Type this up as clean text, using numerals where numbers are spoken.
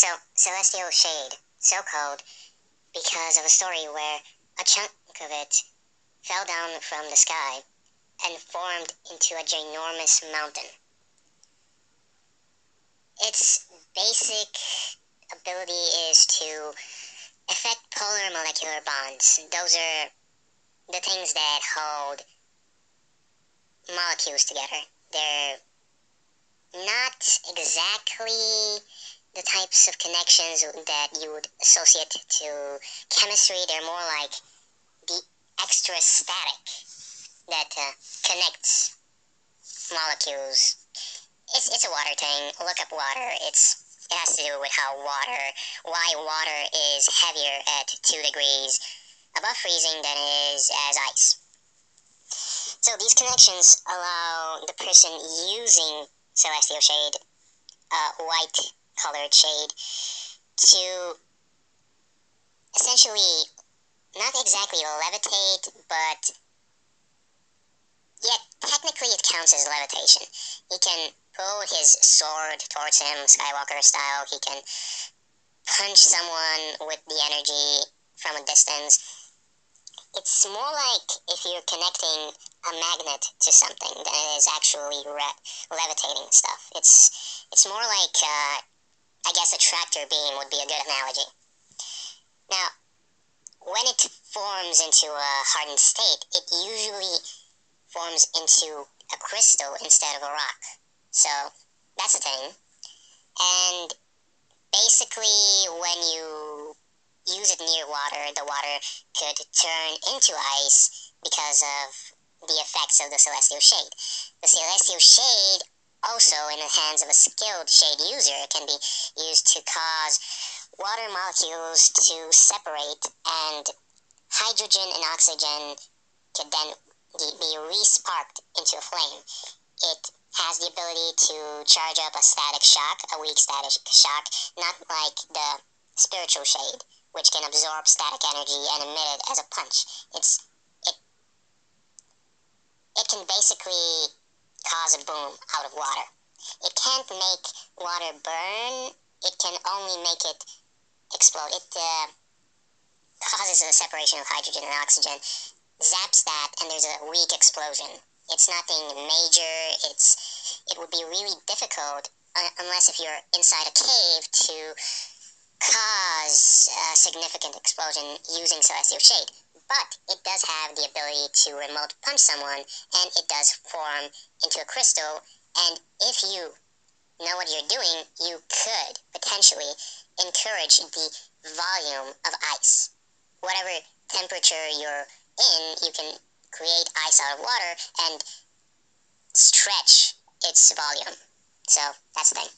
So, celestial shade, so called because of a story where a chunk of it fell down from the sky and formed into a ginormous mountain. Its basic ability is to affect polar molecular bonds. Those are the things that hold molecules together. They're not exactly the types of connections that you would associate to chemistry. They're more like the extra static that connects molecules. It's a water thing. Look up water. It has to do with why water is heavier at 2 degrees above freezing than it is as ice. So these connections allow the person using celestial shade, white colored shade, to essentially not exactly levitate, but yet technically it counts as levitation. He can pull his sword towards him, Skywalker style. He can punch someone with the energy from a distance. It's more like if you're connecting a magnet to something than it is actually levitating stuff. It's more like, I guess a tractor beam would be a good analogy. Now, when it forms into a hardened state, it usually forms into a crystal instead of a rock. So, that's the thing. And basically, when you use it near water, the water could turn into ice because of the effects of the celestial shade. The celestial shade, also in the hands of a skilled shade user, can be used to cause water molecules to separate, and hydrogen and oxygen can then be re-sparked into a flame. It has the ability to charge up a static shock, a weak static shock, not like the spiritual shade, which can absorb static energy and emit it as a punch. It can basically cause a boom out of water. It can't make water burn, it can only make it explode. It causes a separation of hydrogen and oxygen, zaps that, and there's a weak explosion. It's nothing major. It would be really difficult, unless if you're inside a cave, to cause a significant explosion using celestial shade. But it does have the ability to remote punch someone, and it does form into a crystal. And if you know what you're doing, you could potentially encourage the volume of ice. Whatever temperature you're in, you can create ice out of water and stretch its volume. So that's the thing.